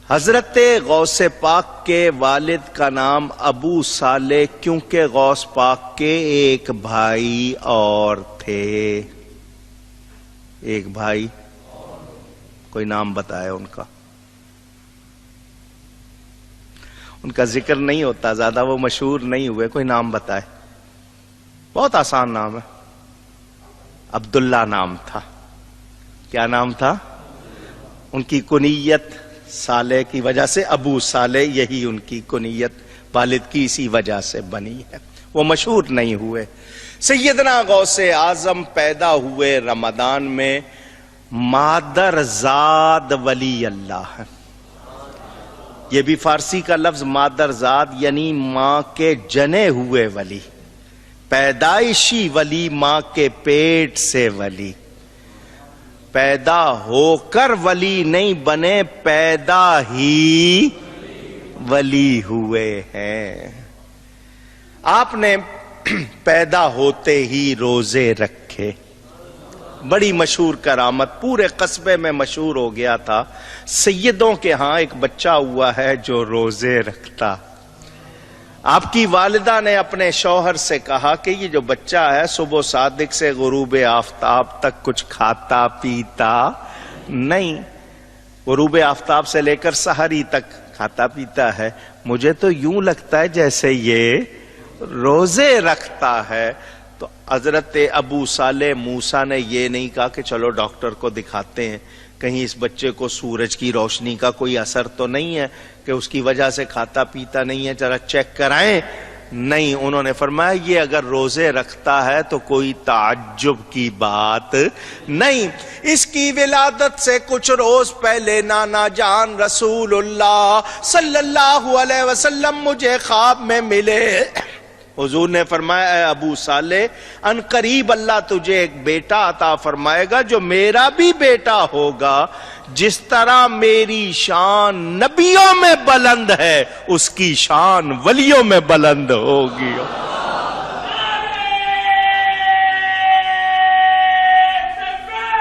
حضرت غوث پاک کے والد کا نام ابو صالح، کیونکہ غوث پاک کے ایک بھائی اور تھے. ایک بھائی، کوئی نام بتایا ان کا؟ ان کا ذکر نہیں ہوتا زیادہ، وہ مشہور نہیں ہوئے. کوئی نام بتائے. بہت آسان نام ہے. عبداللہ نام تھا. کیا نام تھا؟ ان کی کنیت صالح کی وجہ سے ابو صالح، یہی ان کی کنیت والد کی اسی وجہ سے بنی ہے. وہ مشہور نہیں ہوئے. سیدنا غوث اعظم پیدا ہوئے رمضان میں. مادر زاد ولی اللہ ہے. یہ بھی فارسی کا لفظ مادر زاد یعنی ماں کے جنے ہوئے ولی. پیدائشی ولی، ماں کے پیٹ سے ولی. پیدا ہو کر ولی نہیں بنے، پیدا ہی ولی ہوئے ہیں. آپ نے پیدا ہوتے ہی روزے رکھے. بڑی مشہور کرامت، پورے قصبے میں مشہور ہو گیا تھا. سیدوں کے ہاں ایک بچہ ہوا ہے جو روزے رکھتا. آپ کی والدہ نے اپنے شوہر سے کہا کہ یہ جو بچہ ہے صبح صادق سے غروب آفتاب تک کچھ کھاتا پیتا نہیں. غروب آفتاب سے لے کر سحری تک کھاتا پیتا ہے. مجھے تو یوں لگتا ہے جیسے یہ روزے رکھتا ہے. تو حضرت ابو صالح موسیٰ نے یہ نہیں کہا کہ چلو ڈاکٹر کو دکھاتے ہیں، کہیں اس بچے کو سورج کی روشنی کا کوئی اثر تو نہیں ہے کہ اس کی وجہ سے کھاتا پیتا نہیں ہے، ذرا چیک کرائیں. نہیں، انہوں نے فرمایا یہ اگر روزے رکھتا ہے تو کوئی تعجب کی بات نہیں. اس کی ولادت سے کچھ روز پہلے نانا جان رسول اللہ صلی اللہ علیہ وسلم مجھے خواب میں ملے. حضور نے فرمایا اے ابو صالح، ان قریب اللہ تجھے ایک بیٹا عطا فرمائے گا جو میرا بھی بیٹا ہوگا. جس طرح میری شان نبیوں میں بلند ہے اس کی شان ولیوں میں بلند ہوگی.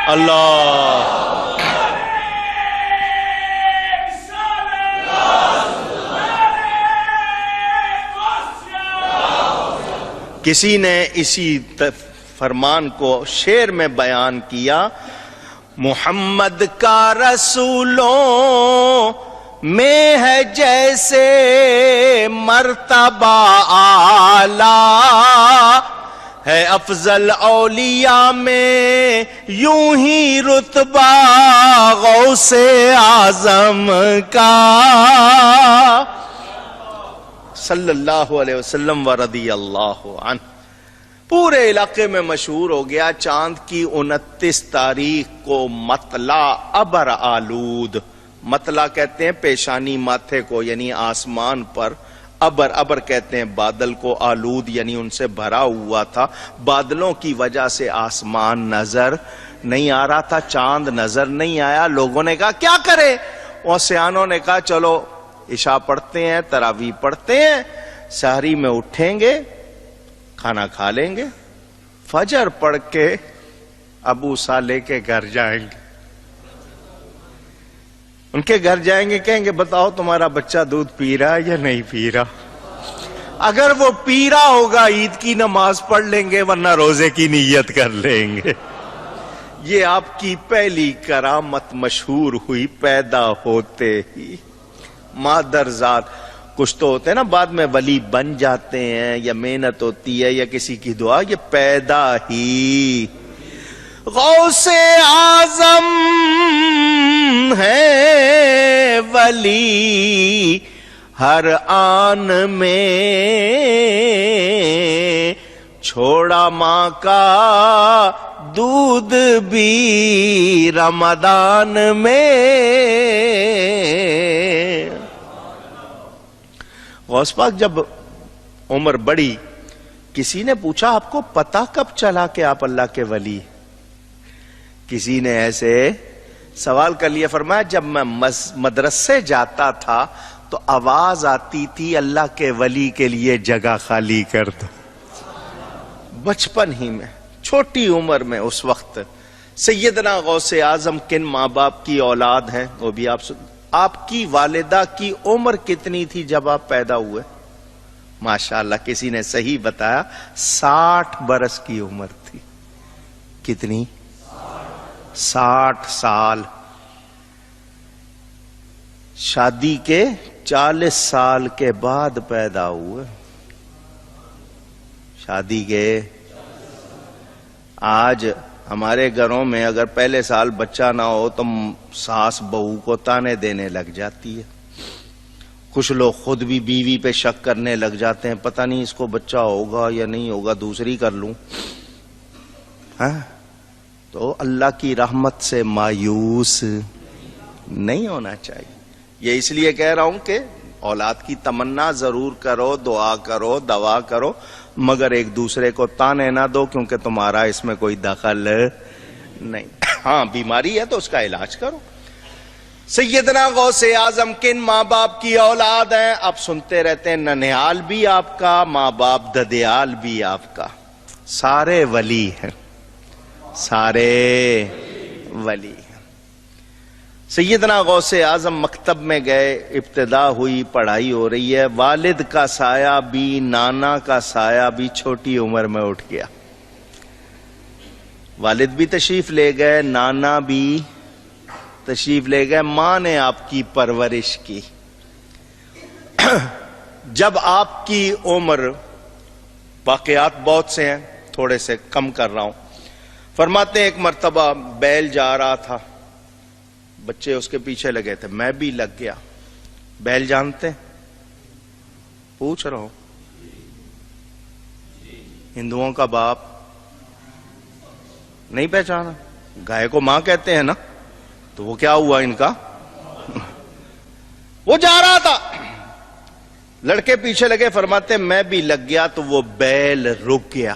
اللہ کسی نے اسی فرمان کو شعر میں بیان کیا. محمد کا رسولوں میں ہے جیسے مرتبہ اعلیٰ، ہے افضل اولیاء میں یوں ہی رتبہ غوث اعظم کا صلی اللہ علیہ وسلم ورضی اللہ عنہ. پورے علاقے میں مشہور ہو گیا. چاند کی 29 تاریخ کو مطلع ابر آلود، مطلع کہتے ہیں پیشانی ماتھے کو یعنی آسمان پر، ابر کہتے ہیں بادل کو، آلود یعنی ان سے بھرا ہوا تھا. بادلوں کی وجہ سے آسمان نظر نہیں آ رہا تھا، چاند نظر نہیں آیا. لوگوں نے کہا کیا کرے؟ اور سیانوں نے کہا چلو عشاء پڑھتے ہیں، تراویح پڑھتے ہیں، سحری میں اٹھیں گے، کھانا کھا لیں گے، فجر پڑھ کے ابو صالح کے گھر جائیں گے. ان کے گھر جائیں گے، کہیں گے بتاؤ تمہارا بچہ دودھ پی رہا ہے یا نہیں پی رہا؟ اگر وہ پی رہا ہوگا عید کی نماز پڑھ لیں گے، ورنہ روزے کی نیت کر لیں گے. یہ آپ کی پہلی کرامت مشہور ہوئی پیدا ہوتے ہی. مادر ذات، کچھ تو ہوتے ہیں نا بعد میں ولی بن جاتے ہیں یا محنت ہوتی ہے یا کسی کی دعا، یہ پیدا ہی. غوث اعظم ہے ولی ہر آن میں، چھوڑا ماں کا دودھ بھی رمضان میں. غوث پاک جب عمر بڑی، کسی نے پوچھا آپ کو پتہ کب چلا کہ آپ اللہ کے ولی؟ کسی نے ایسے سوال کر لیا. فرمایا جب میں مدرسے جاتا تھا تو آواز آتی تھی اللہ کے ولی کے لیے جگہ خالی کر دو. بچپن ہی میں، چھوٹی عمر میں اس وقت. سیدنا غوث اعظم کن ماں باپ کی اولاد ہیں وہ بھی آپ آپ کی والدہ کی عمر کتنی تھی جب آپ پیدا ہوئے؟ ماشاءاللہ کسی نے صحیح بتایا، 60 برس کی عمر تھی۔ کتنی؟ 60 سال۔ شادی کے 40 سال کے بعد پیدا ہوئے۔ شادی کے آج ہمارے گھروں میں اگر پہلے سال بچہ نہ ہو تو ساس بہو کو تانے دینے لگ جاتی ہے۔ کچھ لوگ خود بھی بیوی پہ شک کرنے لگ جاتے ہیں، پتہ نہیں اس کو بچہ ہوگا یا نہیں ہوگا، دوسری کر لوں۔ ہاں تو اللہ کی رحمت سے مایوس نہیں ہونا چاہیے۔ یہ اس لیے کہہ رہا ہوں کہ اولاد کی تمنا ضرور کرو، دعا کرو، دوا کرو، مگر ایک دوسرے کو تانے نہ دو، کیونکہ تمہارا اس میں کوئی دخل نہیں۔ ہاں بیماری ہے تو اس کا علاج کرو۔ سیدنا غوث اعظم کن ماں باپ کی اولاد ہیں؟ آپ سنتے رہتے ہیں، ننیال بھی آپ کا، ماں باپ ددیال بھی آپ کا، سارے ولی ہیں، سارے ولی ہیں۔ سیدنا غوث اعظم مکتب میں گئے، ابتدا ہوئی، پڑھائی ہو رہی ہے، والد کا سایہ بھی، نانا کا سایہ بھی چھوٹی عمر میں اٹھ گیا۔ والد بھی تشریف لے گئے، نانا بھی تشریف لے گئے، ماں نے آپ کی پرورش کی۔ جب آپ کی عمر، واقعات بہت سے ہیں، تھوڑے سے کم کر رہا ہوں، فرماتے ہیں ایک مرتبہ بیل جا رہا تھا، بچے اس کے پیچھے لگے تھے، میں بھی لگ گیا۔ بیل جانتے ہیں؟ پوچھ رہا ہوں۔ ہندوؤں کا باپ نہیں پہچانا؟ گائے کو ماں کہتے ہیں نا، تو وہ کیا ہوا ان کا؟ وہ جا رہا تھا، لڑکے پیچھے لگے، فرماتے میں بھی لگ گیا تو وہ بیل رک گیا۔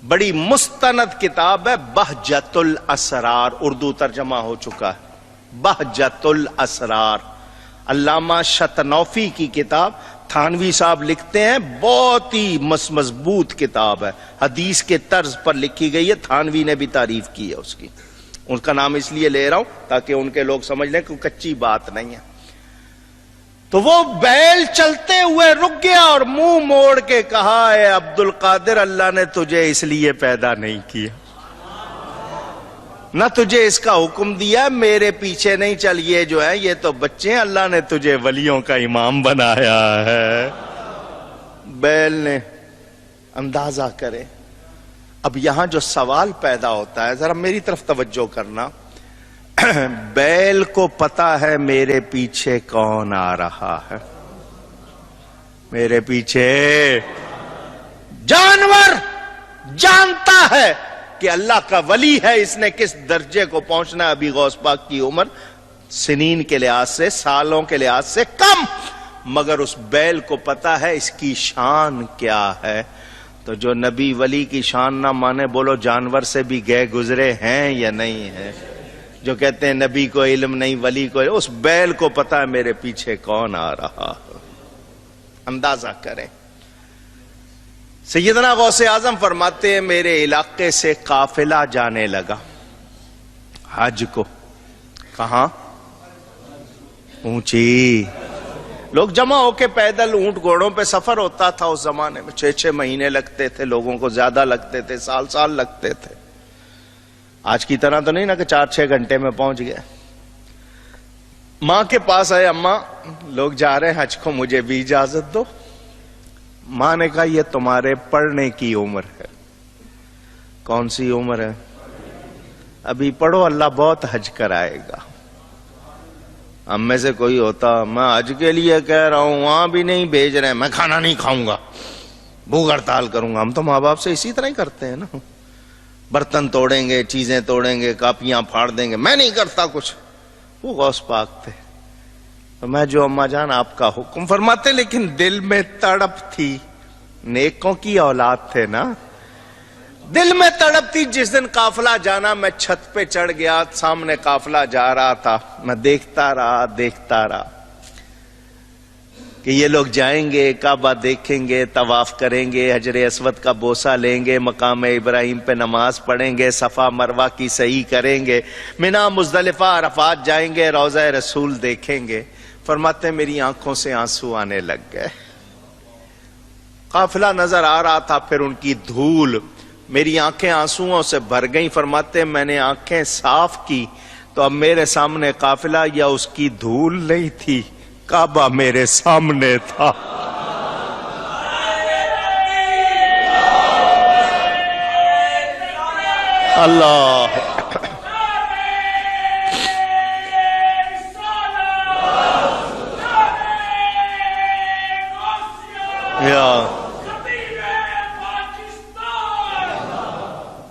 بڑی مستند کتاب ہے بہجت الاسرار، اردو ترجمہ ہو چکا ہے، بہجت الاسرار، علامہ شتنوفی کی کتاب۔ تھانوی صاحب لکھتے ہیں بہت ہی مضبوط کتاب ہے، حدیث کے طرز پر لکھی گئی ہے، تھانوی نے بھی تعریف کی ہے اس کی۔ ان کا نام اس لیے لے رہا ہوں تاکہ ان کے لوگ سمجھ لیں کہ کچی بات نہیں ہے۔ تو وہ بیل چلتے ہوئے رک گیا اور منہ موڑ کے کہا، اے عبد القادر، اللہ نے تجھے اس لیے پیدا نہیں کیا، نہ تجھے اس کا حکم دیا، میرے پیچھے نہیں چل، یہ جو ہے یہ تو بچے ہیں، اللہ نے تجھے ولیوں کا امام بنایا ہے۔ بیل نے اندازہ کرے۔ اب یہاں جو سوال پیدا ہوتا ہے، ذرا میری طرف توجہ کرنا، بیل کو پتا ہے میرے پیچھے کون آ رہا ہے، میرے پیچھے جانور جانتا ہے کہ اللہ کا ولی ہے، اس نے کس درجے کو پہنچنا ہے۔ ابھی غوث پاک کی عمر سنین کے لحاظ سے، سالوں کے لحاظ سے کم، مگر اس بیل کو پتا ہے اس کی شان کیا ہے۔ تو جو نبی ولی کی شان نہ مانے، بولو جانور سے بھی گئے گزرے ہیں یا نہیں ہے؟ جو کہتے ہیں نبی کو علم نہیں، ولی کو علم، اس بیل کو پتا ہے میرے پیچھے کون آ رہا ہے۔ اندازہ کریں۔ سیدنا غوث اعظم فرماتے ہیں میرے علاقے سے قافلہ جانے لگا حج کو۔ کہاں؟ اونچی، لوگ جمع ہو کے پیدل اونٹ گھوڑوں پہ سفر ہوتا تھا اس زمانے میں، 6 مہینے لگتے تھے، لوگوں کو زیادہ لگتے تھے، سال لگتے تھے۔ آج کی طرح تو نہیں نا کہ 4-6 گھنٹے میں پہنچ گئے۔ ماں کے پاس آئے، اماں لوگ جا رہے ہیں حج کو، مجھے بھی اجازت دو۔ ماں نے کہا یہ تمہارے پڑھنے کی عمر ہے۔ کون سی عمر ہے؟ ابھی پڑھو، اللہ بہت حج کرائے گا۔ ہم میں سے کوئی ہوتا، میں حج کے لیے کہہ رہا ہوں، وہاں بھی نہیں بھیج رہے، میں کھانا نہیں کھاؤں گا، بھوک ہڑتال کروں گا۔ ہم تو ماں باپ سے اسی طرح ہی کرتے ہیں نا، برتن توڑیں گے، چیزیں توڑیں گے، کاپیاں پھاڑ دیں گے، میں نہیں کرتا کچھ۔ وہ غوث پاک تھے، تو میں جو اماں جان آپ کا حکم فرماتے، لیکن دل میں تڑپ تھی، نیکوں کی اولاد تھے نا، دل میں تڑپ تھی۔ جس دن قافلہ جانا، میں چھت پہ چڑھ گیا، سامنے قافلہ جا رہا تھا، میں دیکھتا رہا۔ کہ یہ لوگ جائیں گے، کعبہ دیکھیں گے، طواف کریں گے، حجر اسود کا بوسہ لیں گے، مقام ابراہیم پہ نماز پڑھیں گے، صفا مروہ کی سعی کریں گے، منا مزدلفہ عرفات جائیں گے، روضہ رسول دیکھیں گے۔ فرماتے ہیں میری آنکھوں سے آنسو آنے لگ گئے، قافلہ نظر آ رہا تھا، پھر ان کی دھول، میری آنکھیں آنسوؤں سے بھر گئیں۔ فرماتے ہیں میں نے آنکھیں صاف کی تو اب میرے سامنے قافلہ یا اس کی دھول نہیں تھی، کعبہ میرے سامنے تھا۔ اللہ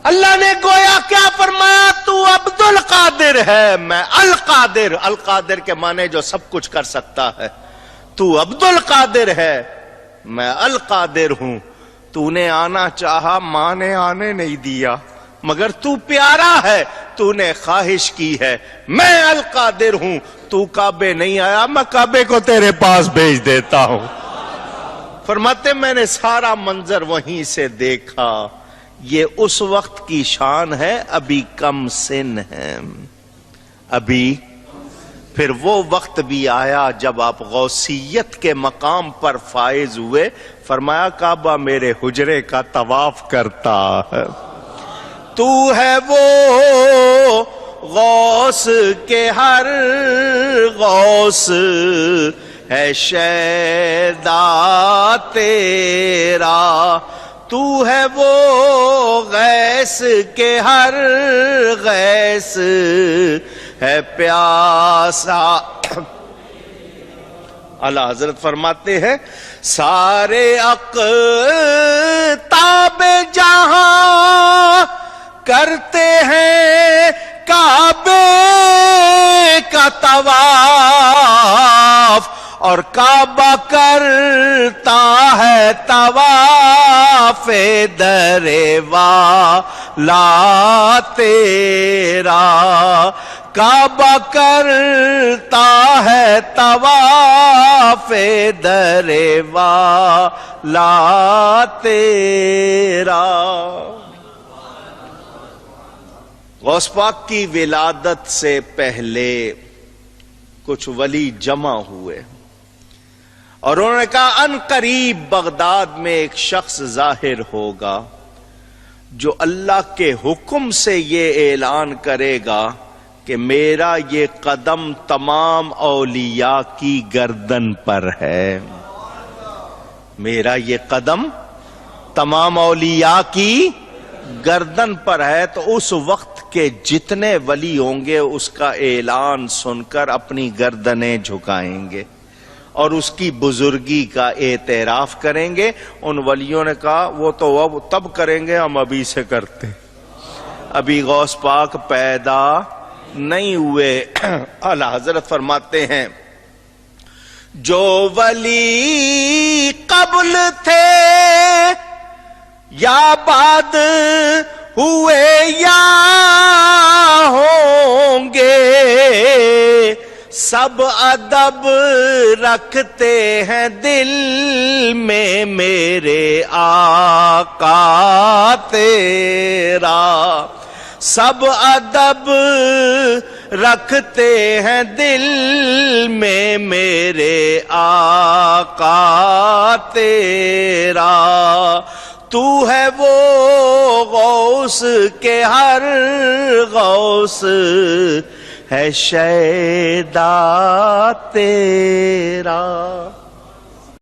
اللہ نے گویا کیا فرمایا، تو عبد القادر ہے، میں القادر، القادر کے معنی جو سب کچھ کر سکتا ہے، تو عبد القادر ہے، میں القادر ہوں۔ تو نے آنا چاہا، ماں نے آنے نہیں دیا، مگر تو پیارا ہے، تو نے خواہش کی ہے، میں القادر ہوں، تو کعبے نہیں آیا، میں کعبے کو تیرے پاس بھیج دیتا ہوں۔ فرماتے میں نے سارا منظر وہیں سے دیکھا، یہ اس وقت کی شان ہے، ابھی کم سن ہے، ابھی پھر وہ وقت بھی آیا جب آپ غوثیت کے مقام پر فائز ہوئے، فرمایا کعبہ میرے حجرے کا طواف کرتا ہے، تو ہے وہ غوث کے ہر غوث ہے شیدا تیرا، تو ہے وہ غیث کے ہر غیث ہے پیاسا۔ اعلیٰ حضرت فرماتے ہیں سارے اقطاب جہاں کرتے ہیں کعبے کا طواف، اور کعبہ کرتا ہے طواف در والا تیرا، کعبہ کرتا ہے طواف در والا تیرا۔ غوث پاک کی ولادت سے پہلے کچھ ولی جمع ہوئے اور انہوں نے کہا ان قریب بغداد میں ایک شخص ظاہر ہوگا جو اللہ کے حکم سے یہ اعلان کرے گا کہ میرا یہ قدم تمام اولیاء کی گردن پر ہے، میرا یہ قدم تمام اولیاء کی گردن پر ہے۔ تو اس وقت کے جتنے ولی ہوں گے اس کا اعلان سن کر اپنی گردنیں جھکائیں گے اور اس کی بزرگی کا اعتراف کریں گے۔ ان ولیوں نے کہا وہ تو اب تب کریں گے، ہم ابھی سے کرتے، ابھی غوث پاک پیدا نہیں ہوئے۔ اعلیٰ حضرت فرماتے ہیں جو ولی قبل تھے یا بعد ہوئے یا ہوں گے، سب ادب رکھتے ہیں دل میں میرے آقا تیرا، سب ادب رکھتے ہیں دل میں میرے آقا تیرا، تو ہے وہ غوث کے ہر غوث ہے شیدا تیرا۔